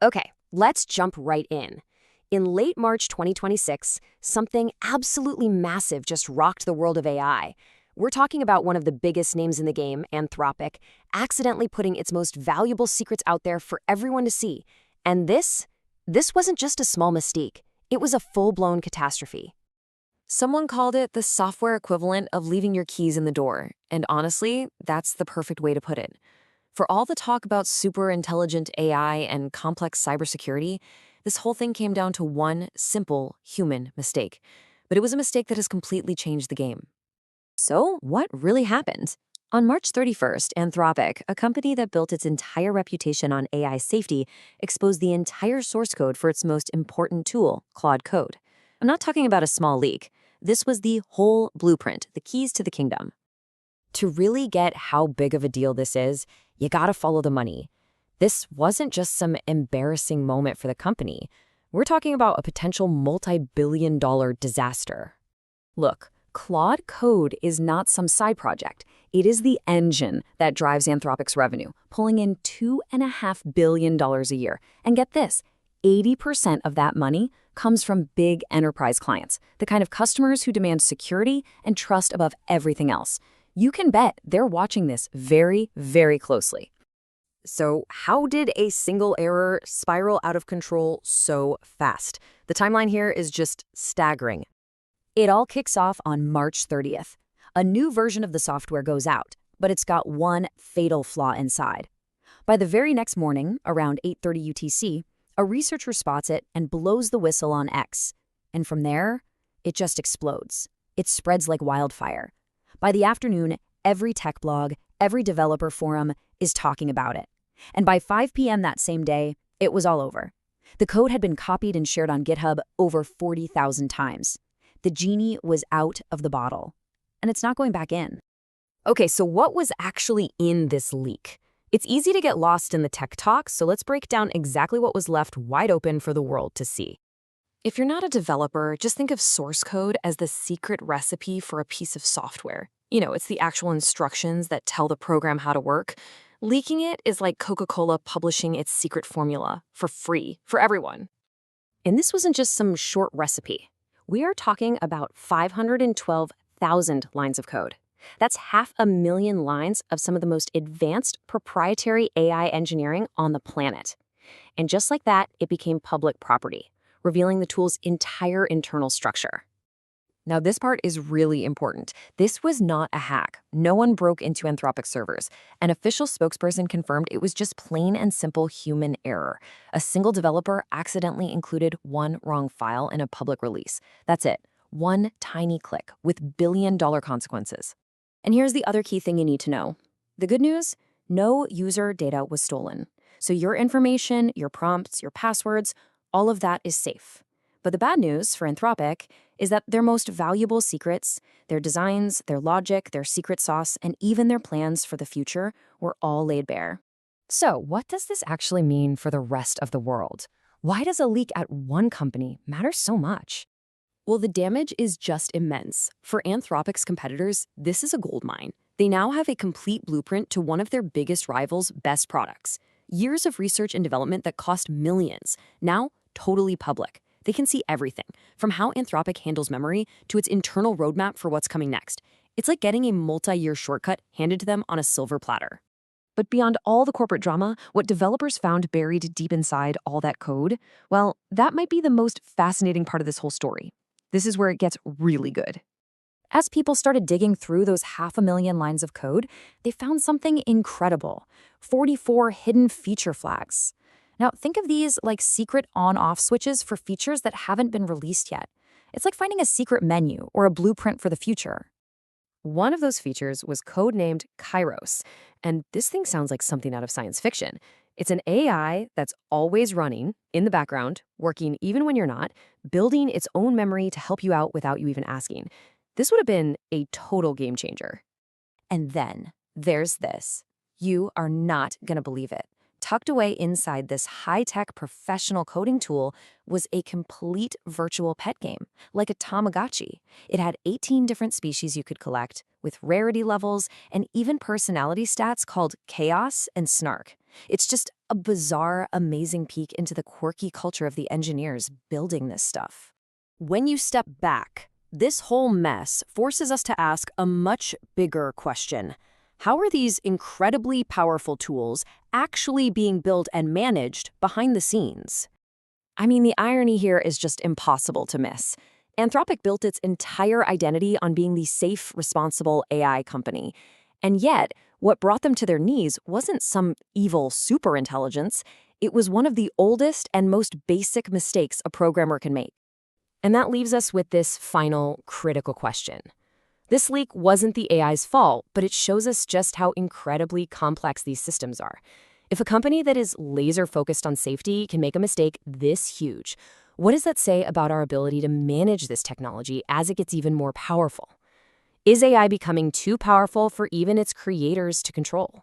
Okay, let's jump right in. In late March 2026, something absolutely massive just rocked the world of AI. We're talking about one of the biggest names in the game, Anthropic, accidentally putting its most valuable secrets out there for everyone to see. And this wasn't just a small mistake. It was a full-blown catastrophe. Someone called it the software equivalent of leaving your keys in the door, and honestly, that's the perfect way to put it. For all the talk about super intelligent AI and complex cybersecurity, this whole thing came down to one simple human mistake. But it was a mistake that has completely changed the game. So, what really happened? On March 31st, Anthropic, a company that built its entire reputation on AI safety, exposed the entire source code for its most important tool, Claude Code. I'm not talking about a small leak. This was the whole blueprint, the keys to the kingdom. To really get how big of a deal this is, you gotta follow the money. This wasn't just some embarrassing moment for the company. We're talking about a potential multi-billion-dollar disaster. Look, Claude Code is not some side project. It is the engine that drives Anthropic's revenue, pulling in $2.5 billion a year. And get this, 80% of that money comes from big enterprise clients, the kind of customers who demand security and trust above everything else. You can bet they're watching this very, very closely. So how did a single error spiral out of control so fast? The timeline here is just staggering. It all kicks off on March 30th. A new version of the software goes out, but it's got one fatal flaw inside. By the very next morning, around 8:30 UTC, a researcher spots it and blows the whistle on X. And from there, it just explodes. It spreads like wildfire. By the afternoon, every tech blog, every developer forum is talking about it. And by 5 p.m. that same day, it was all over. The code had been copied and shared on GitHub over 40,000 times. The genie was out of the bottle. And it's not going back in. Okay, so what was actually in this leak? It's easy to get lost in the tech talk, so let's break down exactly what was left wide open for the world to see. If you're not a developer, just think of source code as the secret recipe for a piece of software. It's the actual instructions that tell the program how to work. Leaking it is like Coca-Cola publishing its secret formula for free for everyone. And this wasn't just some short recipe. We are talking about 512,000 lines of code. That's 500,000 lines of some of the most advanced proprietary AI engineering on the planet. And just like that, it became public property, revealing the tool's entire internal structure. Now, this part is really important. This was not a hack. No one broke into Anthropic servers. An official spokesperson confirmed it was just plain and simple human error. A single developer accidentally included one wrong file in a public release. That's it. One tiny click with billion-dollar consequences. And here's the other key thing you need to know. The good news? No user data was stolen. So your information, your prompts, your passwords, all of that is safe. But the bad news for Anthropic is that their most valuable secrets, their designs, their logic, their secret sauce, and even their plans for the future were all laid bare. So what does this actually mean for the rest of the world? Why does a leak at one company matter so much? Well, the damage is just immense. For Anthropic's competitors, this is a goldmine. They now have a complete blueprint to one of their biggest rivals' best products. Years of research and development that cost millions, now totally public. They can see everything, from how Anthropic handles memory to its internal roadmap for what's coming next. It's like getting a multi-year shortcut handed to them on a silver platter. But beyond all the corporate drama, what developers found buried deep inside all that code, well, that might be the most fascinating part of this whole story. This is where it gets really good. As people started digging through those 500,000 lines of code, they found something incredible: 44 hidden feature flags. Now, think of these like secret on-off switches for features that haven't been released yet. It's like finding a secret menu or a blueprint for the future. One of those features was codenamed Kairos, and this thing sounds like something out of science fiction. It's an AI that's always running in the background, working even when you're not, building its own memory to help you out without you even asking. This would have been a total game changer. And then there's this. You are not going to believe it. Tucked away inside this high-tech professional coding tool was a complete virtual pet game, like a Tamagotchi. It had 18 different species you could collect, with rarity levels and even personality stats called Chaos and Snark. It's just a bizarre, amazing peek into the quirky culture of the engineers building this stuff. When you step back, this whole mess forces us to ask a much bigger question. How are these incredibly powerful tools actually being built and managed behind the scenes? I mean, the irony here is just impossible to miss. Anthropic built its entire identity on being the safe, responsible AI company. And yet, what brought them to their knees wasn't some evil superintelligence. It was one of the oldest and most basic mistakes a programmer can make. And that leaves us with this final, critical question. This leak wasn't the AI's fault, but it shows us just how incredibly complex these systems are. If a company that is laser-focused on safety can make a mistake this huge, what does that say about our ability to manage this technology as it gets even more powerful? Is AI becoming too powerful for even its creators to control?